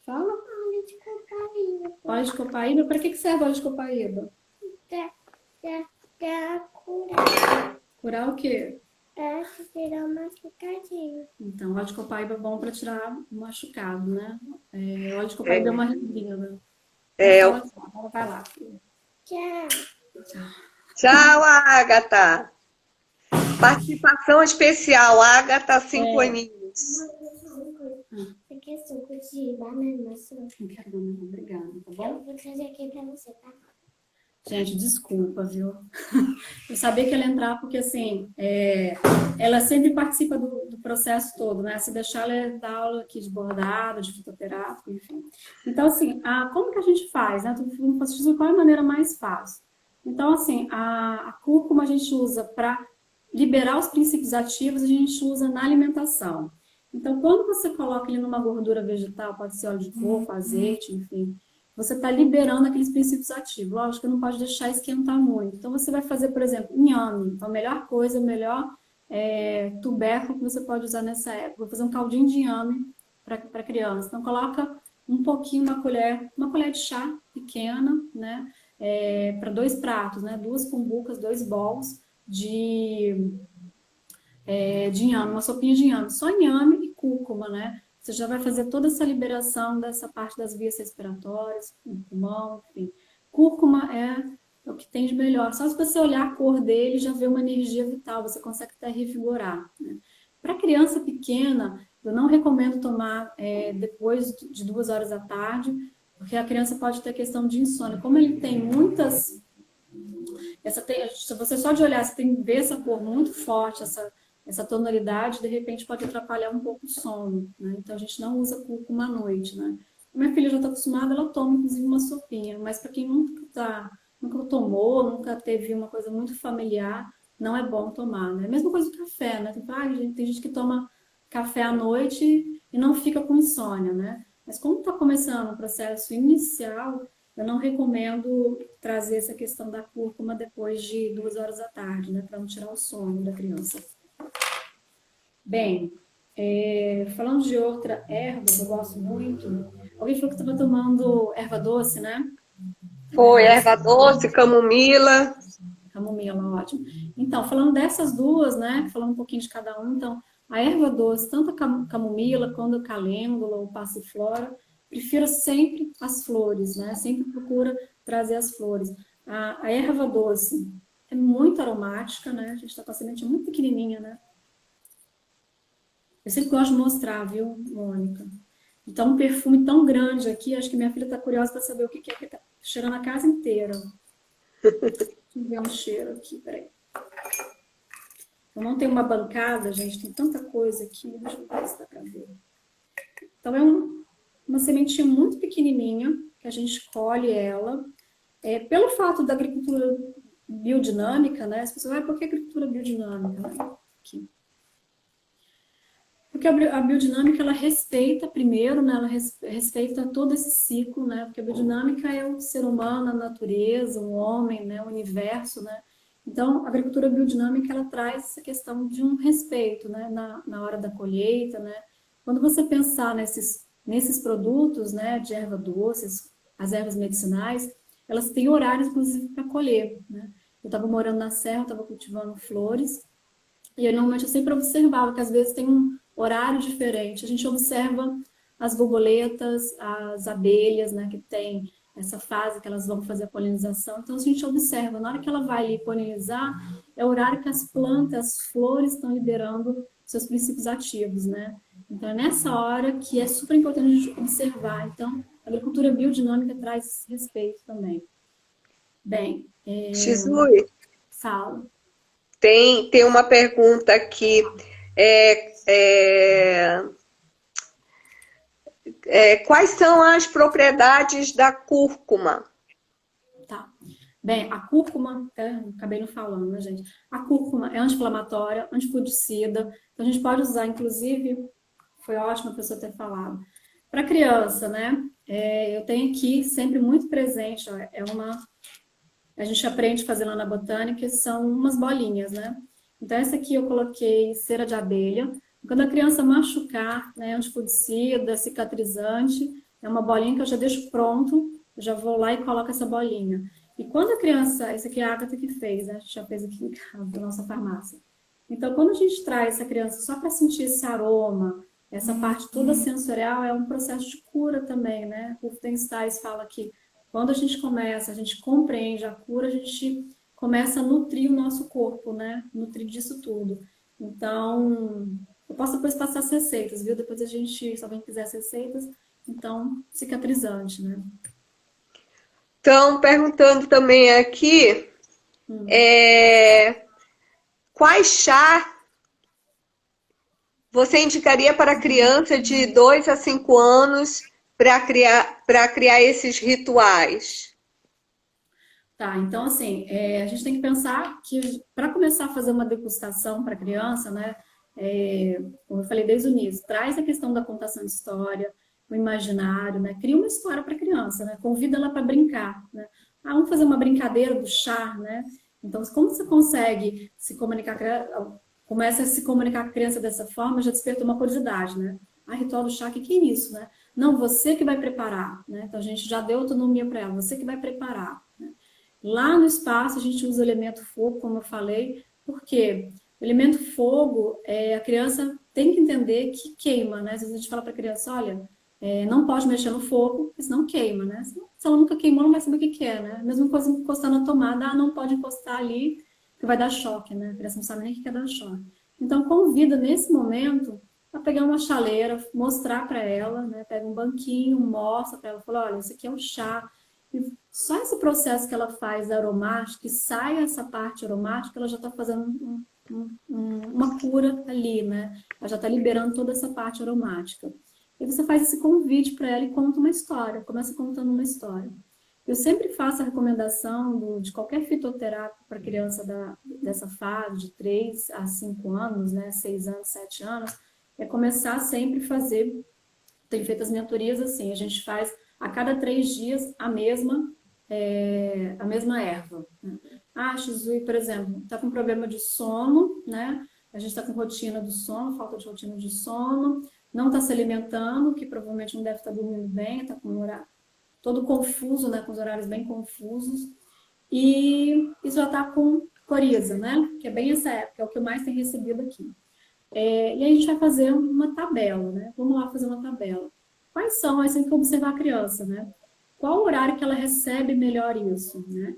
Fala. Óleo de cocaína. Óleo de copaíba? Para que serve óleo de copaíba? Pra curar. Curar o quê? Pra tirar uma machucadinho. Então, óleo de copaíba é bom para tirar o machucado, né? Óleo de copaíba é uma resina. Vai lá, filha. Tchau. Tchau, Agatha. Participação especial, Agatha, 5 aninhos. Você quer suco de banana? Não quero não, obrigada, tá bom? Eu vou trazer aqui pra você, tá? Gente, desculpa, viu? Eu sabia que ela ia entrar porque, assim, ela sempre participa do processo todo, né? Se deixar, ela dá aula aqui de bordado, de fitoterápico, enfim. Então, assim, como que a gente faz, né? Não posso dizer qual é a maneira mais fácil. Então, assim, a cúrcuma a gente usa para liberar os princípios ativos, a gente usa na alimentação. Então, quando você coloca ele numa gordura vegetal, pode ser óleo de coco, azeite, enfim, você está liberando aqueles princípios ativos. Lógico que não pode deixar esquentar muito. Então, você vai fazer, por exemplo, inhame. Então, a melhor coisa, o melhor tubérculo que você pode usar nessa época. Vou fazer um caldinho de inhame para criança. Então, coloca um pouquinho, uma colher de chá pequena, né? Para 2 pratos, né? 2 cumbucas, 2 bols de inhame, uma sopinha de inhame. Só inhame e cúrcuma, né? Você já vai fazer toda essa liberação dessa parte das vias respiratórias, no pulmão, enfim. Cúrcuma é o que tem de melhor. Só se você olhar a cor dele, já vê uma energia vital, você consegue até revigorar, né? Para criança pequena, eu não recomendo tomar depois de 2 horas da tarde, porque a criança pode ter questão de insônia. Como ele tem muitas... se você só de olhar, você tem que ver essa cor muito forte, essa tonalidade, de repente pode atrapalhar um pouco o sono, né? Então a gente não usa cúrcuma à noite, né? Minha filha já está acostumada, ela toma inclusive uma sopinha, mas para quem nunca tomou, nunca teve uma coisa muito familiar, não é bom tomar, né? Mesma coisa do café, né? Tem gente que toma café à noite e não fica com insônia, né? Mas como está começando o processo inicial, eu não recomendo trazer essa questão da cúrcuma depois de 2 horas da tarde, né? Para não tirar o sono da criança. Bem, falando de outra erva que eu gosto muito, alguém falou que estava tomando erva doce, né? Foi, erva doce, camomila. Camomila, ótimo. Então, falando dessas duas, né? Falando um pouquinho de cada um, então, a erva doce, tanto a camomila quanto a calêndula ou passiflora, prefiro sempre as flores, né? Sempre procura trazer as flores. A erva doce é muito aromática, né? A gente está com a semente muito pequenininha, né? Eu sempre gosto de mostrar, viu, Mônica? Então, um perfume tão grande aqui, acho que minha filha está curiosa para saber o que é que está cheirando a casa inteira. Deixa eu ver um cheiro aqui, peraí. Eu não tenho uma bancada, gente, tem tanta coisa aqui, deixa eu ver se dá para ver. Então, uma sementinha muito pequenininha, que a gente colhe ela, Pelo fato da agricultura biodinâmica, né? As pessoas, por que agricultura biodinâmica? Né? Aqui. Porque a biodinâmica, ela respeita primeiro, né? Ela respeita todo esse ciclo, né? Porque a biodinâmica é o ser humano, a natureza, o homem, né? O universo, né? Então, a agricultura biodinâmica, ela traz essa questão de um respeito, né? Na hora da colheita, né? Quando você pensar nesses produtos, né? De erva doces, as ervas medicinais, elas têm horários, inclusive, para colher, né? Eu estava morando na serra, estava cultivando flores, e eu, normalmente eu sempre observava que às vezes tem um horário diferente. A gente observa as borboletas, as abelhas, né, que tem essa fase que elas vão fazer a polinização. Então a gente observa, na hora que ela vai ali polinizar, é o horário que as plantas, as flores estão liberando seus princípios ativos, né? Então é nessa hora que é super importante a gente observar. Então a agricultura biodinâmica traz esse respeito também. Bem, Shizui, fala. tem uma pergunta aqui. Quais são as propriedades da cúrcuma? Tá. Bem, a cúrcuma, acabei não falando, né, gente? A cúrcuma é anti-inflamatória, antifungicida. Então, a gente pode usar, inclusive, foi ótimo a pessoa ter falado. Para criança, né? Eu tenho aqui sempre muito presente, ó, a gente aprende a fazer lá na botânica, que são umas bolinhas, né? Então, essa aqui eu coloquei cera de abelha. Quando a criança machucar, né, antifungicida, cicatrizante, é uma bolinha que eu já deixo pronto, eu já vou lá e coloco essa bolinha. E quando a criança, esse aqui é a Agatha que fez, né? A gente já fez aqui em casa, da nossa farmácia. Então, quando a gente traz essa criança só para sentir esse aroma, essa parte toda sensorial, é um processo de cura também, né? O Rufenstein fala que quando a gente compreende a cura, a gente começa a nutrir o nosso corpo, né? Nutrir disso tudo. Então, eu posso depois passar as receitas, viu? Depois a gente, se alguém quiser as receitas, então, cicatrizante, né? Estão perguntando também aqui, quais chá você indicaria para criança de 2 a 5 anos para criar esses rituais? Tá, então assim, a gente tem que pensar que para começar a fazer uma degustação para criança, né, como eu falei desde o início, traz a questão da contação de história, o imaginário, né, cria uma história para a criança, né, convida ela para brincar, né, vamos fazer uma brincadeira do chá, né, então como você consegue se comunicar, começa a se comunicar com a criança dessa forma, já despertou uma curiosidade, né, ritual do chá, o que é isso, né, não, você que vai preparar, né, então a gente já deu autonomia para ela, você que vai preparar, né. Lá no espaço, a gente usa o elemento fogo, como eu falei, porque o elemento fogo, a criança tem que entender que queima, né? Às vezes a gente fala para a criança, olha, não pode mexer no fogo, porque senão queima, né? Se ela nunca queimou, não vai saber o que é, né? Mesma coisa encostar na tomada, não pode encostar ali, que vai dar choque, né? A criança não sabe nem o que é dar choque. Então, convida nesse momento a pegar uma chaleira, mostrar para ela, né? Pega um banquinho, mostra para ela, fala, olha, isso aqui é um chá. E só esse processo que ela faz aromática, que sai essa parte aromática, ela já está fazendo uma cura ali, né? Ela já está liberando toda essa parte aromática. E você faz esse convite para ela e conta uma história, começa contando uma história. Eu sempre faço a recomendação de qualquer fitoterápico para criança dessa fase, de 3 a 5 anos, né? 6 anos, 7 anos, é começar sempre a fazer, tem feito as mentorias assim, a gente faz a cada 3 dias a mesma erva. Né? Shizui, por exemplo, está com problema de sono, né? A gente está com rotina do sono, falta de rotina de sono, não está se alimentando, que provavelmente não deve estar dormindo bem, está com o horário todo confuso, né? Com os horários bem confusos. E isso já está com coriza, né? Que é bem essa época, é o que eu mais tenho recebido aqui. E aí a gente vai fazer uma tabela, né? Vamos lá fazer uma tabela. Quais são? Aí você tem que observar a criança, né? Qual o horário que ela recebe melhor isso, né?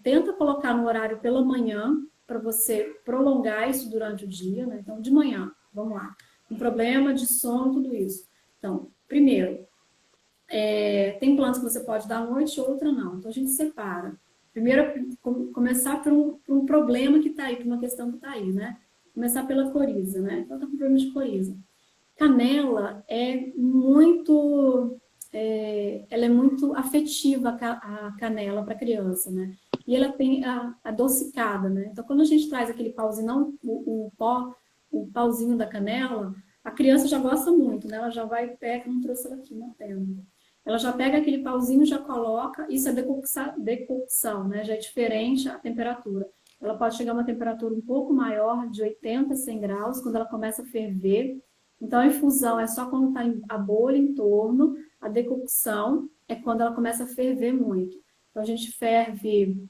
Tenta colocar no horário pela manhã, para você prolongar isso durante o dia, né? Então, de manhã, vamos lá. Um problema de sono, tudo isso. Então, primeiro, tem plantas que você pode dar à noite, outra não. Então, a gente separa. Primeiro, começar por um problema que está aí, por uma questão que está aí, né? Começar pela coriza, né? Então, está com problema de coriza. Canela é muito ela é muito afetiva, a canela, para a criança, né? E ela tem a adocicada, né? Então, quando a gente traz aquele pauzinho, não o pauzinho da canela, a criança já gosta muito, né? Ela já vai e pega, não trouxe ela aqui na tela. Ela já pega aquele pauzinho, já coloca, isso é decocção, né? Já é diferente a temperatura. Ela pode chegar a uma temperatura um pouco maior, de 80 a 100 graus, quando ela começa a ferver. Então, a infusão é só quando está a bolha em torno, a decocção é quando ela começa a ferver muito. Então, a gente ferve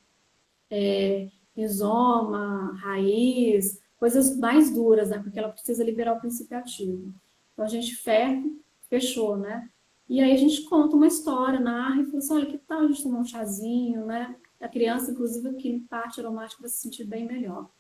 rizoma, raiz, coisas mais duras, né? Porque ela precisa liberar o princípio ativo. Então, a gente ferve, fechou, né? E aí a gente conta uma história, narra e fala assim, olha, que tal a gente tomar um chazinho, né? A criança, inclusive, aqui parte aromática vai se sentir bem melhor.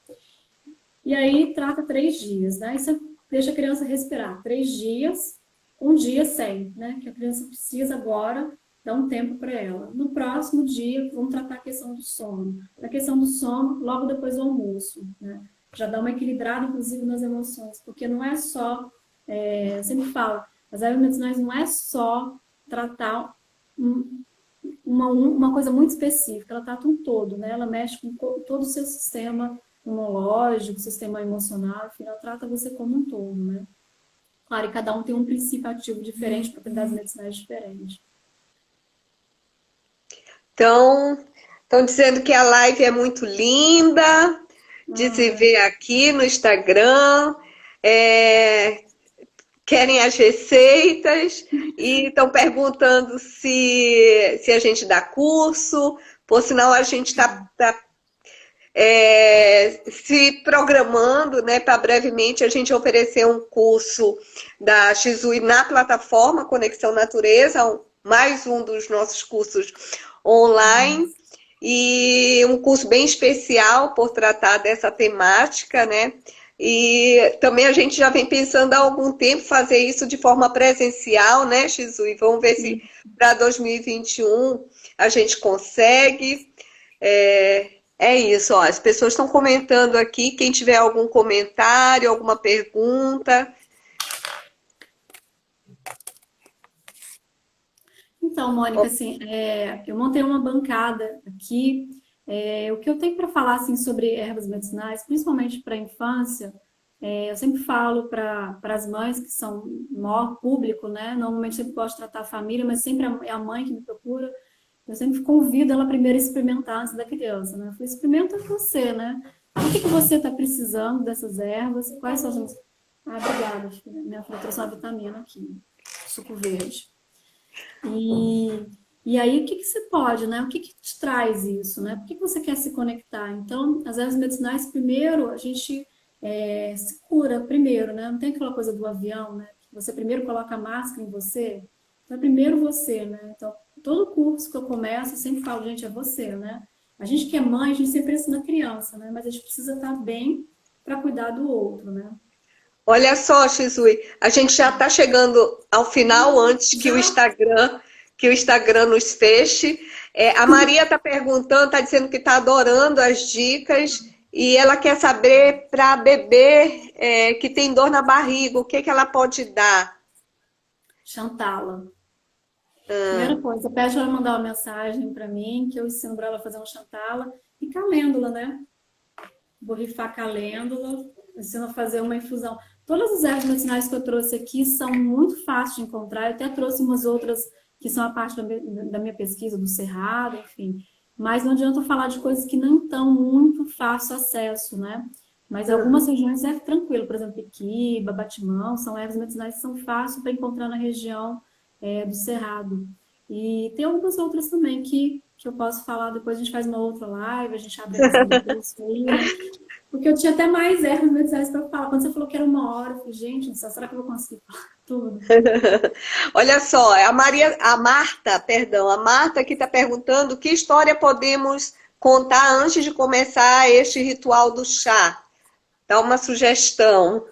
E aí trata 3 dias, né? E você deixa a criança respirar 3 dias, um dia sem, né? Que a criança precisa agora dar um tempo para ela. No próximo dia, vamos tratar a questão do sono. A questão do sono, logo depois do almoço, né? Já dá uma equilibrada, inclusive, nas emoções, porque não é só, eu sempre falo, as ervas medicinais não é só tratar uma coisa muito específica, ela trata um todo, né? Ela mexe com todo o seu sistema imunológico, sistema emocional, enfim, ela trata você como um todo, né? Claro, e cada um tem um princípio ativo diferente, propriedades medicinais diferentes. Então, estão dizendo que a live é muito linda, de se ver aqui no Instagram, querem as receitas e estão perguntando se a gente dá curso, por sinal a gente está se programando, né, para brevemente a gente oferecer um curso da Shisui na plataforma Conexão Natureza, mais um dos nossos cursos online, e um curso bem especial por tratar dessa temática, né? E também a gente já vem pensando há algum tempo fazer isso de forma presencial, né, Shisui? Vamos ver se para 2021 a gente consegue. É isso, ó, as pessoas estão comentando aqui, quem tiver algum comentário, alguma pergunta. Então, Mônica, assim, eu montei uma bancada aqui. O que eu tenho para falar assim, sobre ervas medicinais, principalmente para a infância, eu sempre falo para as mães que são o maior público, né? Normalmente sempre gosto de tratar a família, mas sempre é a mãe que me procura. Eu sempre convido ela primeiro a experimentar antes da criança, né? Eu falo, experimenta você, né? O que você está precisando dessas ervas? Quais são as... Ah, obrigada, filha. Minha filha trouxe uma vitamina aqui, suco verde. E aí, o que você pode, né? O que te traz isso, né? Por que você quer se conectar? Então, as ervas medicinais, primeiro, a gente se cura primeiro, né? Não tem aquela coisa do avião, né? Você primeiro coloca a máscara em você. Então, é primeiro você, né? Então, todo curso que eu começo, eu sempre falo, gente, é você, né? A gente que é mãe, a gente sempre ensina a criança, né? Mas a gente precisa estar bem para cuidar do outro, né? Olha só, Shisui, a gente já está chegando ao final antes que o Instagram nos feche. A Maria está perguntando, está dizendo que está adorando as dicas e ela quer saber para bebê que tem dor na barriga, o que ela pode dar? Chantala. Primeira coisa, pede ela mandar uma mensagem para mim, que eu ensino para ela a fazer um chantala e calêndula, né? Borrifar calêndula, ensino a fazer uma infusão. Todas as ervas medicinais que eu trouxe aqui são muito fáceis de encontrar. Eu até trouxe umas outras que são a parte da minha pesquisa, do Cerrado, enfim. Mas não adianta eu falar de coisas que não estão muito fácil acesso, né? Mas algumas regiões é tranquilo, por exemplo, Piquiba, Batimão, são ervas medicinais que são fáceis para encontrar na região do Cerrado. E tem algumas outras também que eu posso falar, depois a gente faz uma outra live, a gente abre esse aí, né? Porque eu tinha até mais ervas medicinais para falar. Quando você falou que era 1 hora, eu falei, gente do céu, será que eu vou conseguir falar tudo? Olha só, a Marta aqui está perguntando que história podemos contar antes de começar este ritual do chá. Dá uma sugestão.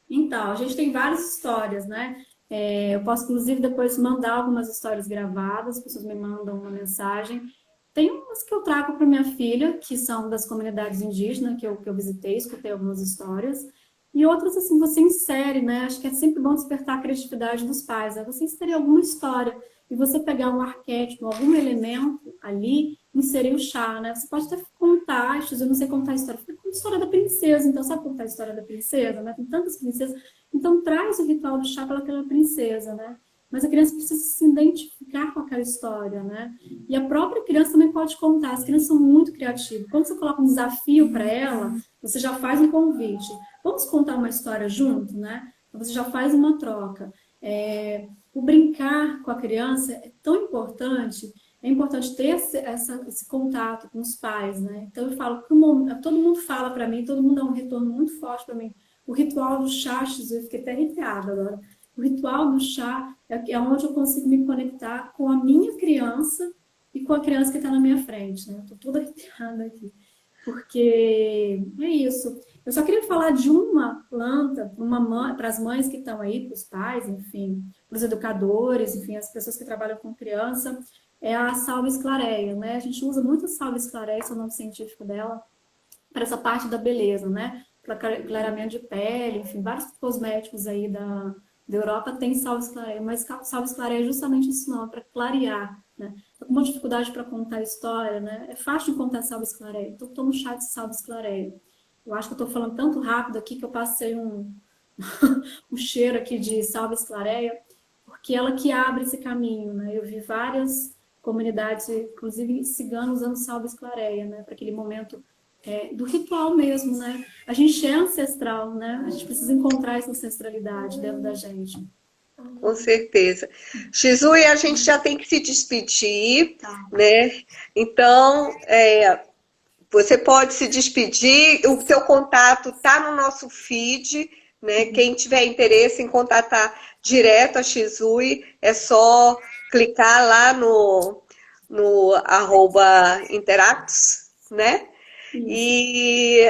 Então, a gente tem várias histórias, né? Eu posso, inclusive, depois mandar algumas histórias gravadas, as pessoas me mandam uma mensagem. Tem umas que eu trago para minha filha, que são das comunidades indígenas, que eu visitei, escutei algumas histórias. E outras, assim, você insere, né? Acho que é sempre bom despertar a criatividade dos pais. Né? Você inserir alguma história. e você pegar um arquétipo, algum elemento ali, inserir o chá, né? Você pode até contar, eu não sei contar a história, conta a história da princesa, então sabe contar a história da princesa, né? Tem tantas princesas, então traz o ritual do chá para aquela princesa, né? Mas a criança precisa se identificar com aquela história, né? E a própria criança também pode contar, as crianças são muito criativas. Quando você coloca um desafio para ela, você já faz um convite. Vamos contar uma história junto, né? Então você já faz uma troca. O brincar com a criança é tão importante, é importante ter esse contato com os pais, né? Então eu falo, todo mundo fala para mim, todo mundo dá um retorno muito forte para mim. O ritual do chá, eu fiquei até arrepiada agora. O ritual do chá é onde eu consigo me conectar com a minha criança e com a criança que está na minha frente, né? Estou toda arrepiada aqui. Porque é isso. Eu só queria falar de uma planta para as mães que estão aí, para os pais, enfim, para os educadores, enfim, as pessoas que trabalham com criança, é a salvia esclareia, né? A gente usa muito a salvia esclareia, esse é o nome científico dela, para essa parte da beleza, né? Para clareamento de pele, enfim, vários cosméticos aí da Europa tem salvia esclareia, mas salvia esclareia é justamente isso não, para clarear, né? Tô com uma dificuldade para contar a história, né? É fácil de contar salvia esclareia, então tomo um chá de salvia esclareia. Eu acho que eu estou falando tanto rápido aqui que eu passei um cheiro aqui de salvia esclareia, porque ela que abre esse caminho, né? Eu vi várias comunidades, inclusive ciganos, usando salvia esclareia, né? Para aquele momento do ritual mesmo, né? A gente é ancestral, né? A gente precisa encontrar essa ancestralidade dentro da gente. Com certeza. Shizui, a gente já tem que se despedir, né? Então, você pode se despedir, o seu contato está no nosso feed, né? Quem tiver interesse em contatar direto a Shizui, é só clicar lá no @interactus, né? E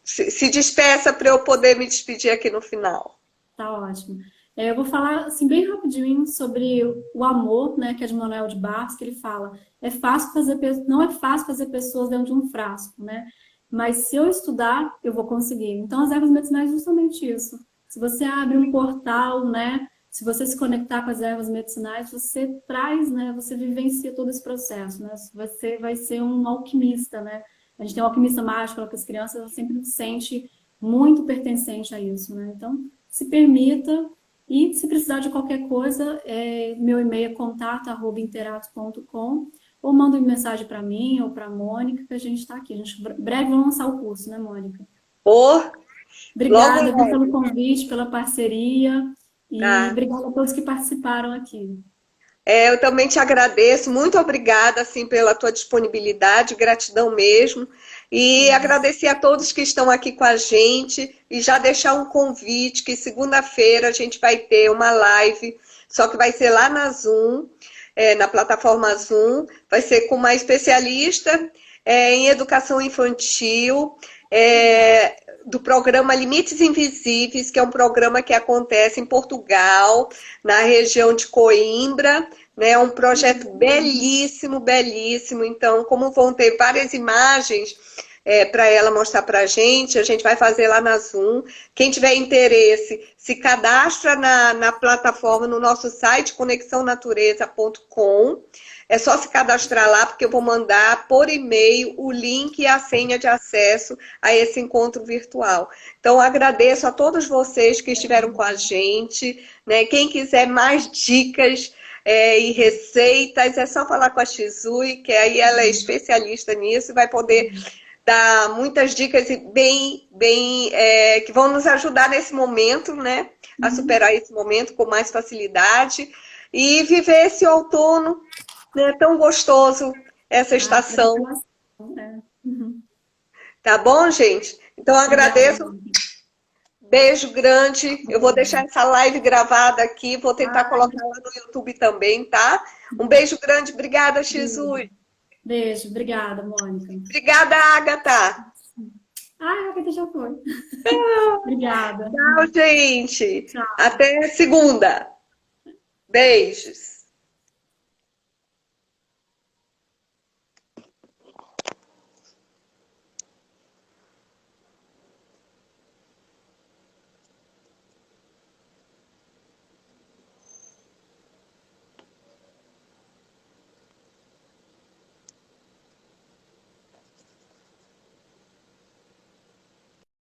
se despeça para eu poder me despedir aqui no final. Tá ótimo. Eu vou falar assim bem rapidinho sobre o amor, né, que é de Manuel de Barros, que ele fala, não é fácil fazer pessoas dentro de um frasco, né? Mas se eu estudar, eu vou conseguir. Então as ervas medicinais é justamente isso. Se você abre um portal, né, se você se conectar com as ervas medicinais, você traz, né, você vivencia todo esse processo, né? Você vai ser um alquimista, né? A gente tem um alquimista mágico para as crianças, ela sempre se sente muito pertencente a isso, né? Então, se permita. E se precisar de qualquer coisa, meu e-mail é contato@interato.com ou manda uma mensagem para mim ou para a Mônica, que a gente está aqui. A gente breve vamos lançar o curso, né, Mônica? Obrigada pelo convite, pela parceria e obrigada a todos que participaram aqui. Eu também te agradeço, muito obrigada assim, pela tua disponibilidade, gratidão mesmo. E agradecer a todos que estão aqui com a gente e já deixar um convite que segunda-feira a gente vai ter uma live, só que vai ser lá na Zoom, na plataforma Zoom, vai ser com uma especialista em educação infantil, do programa Limites Invisíveis, que é um programa que acontece em Portugal, na região de Coimbra, né? Um projeto belíssimo, belíssimo. Então, como vão ter várias imagens para ela mostrar para a gente vai fazer lá na Zoom. Quem tiver interesse, se cadastra na plataforma, no nosso site, conexãonatureza.com. É só se cadastrar lá, porque eu vou mandar por e-mail o link e a senha de acesso a esse encontro virtual. Então, agradeço a todos vocês que estiveram com a gente, né? Quem quiser mais dicas e receitas, é só falar com a Shizui, que aí ela é especialista nisso e vai poder dar muitas dicas que vão nos ajudar nesse momento, né? A superar esse momento com mais facilidade e viver esse outono, né, tão gostoso, essa estação. Tá bom, gente? Então, agradeço. Beijo grande. Eu vou deixar essa live gravada aqui. Vou tentar colocar lá no YouTube também, tá? Um beijo grande. Obrigada, Shizui. Beijo. Obrigada, Mônica. Obrigada, Agatha. A Agatha já foi. Obrigada. Tchau, gente. Tchau. Até segunda. Beijos.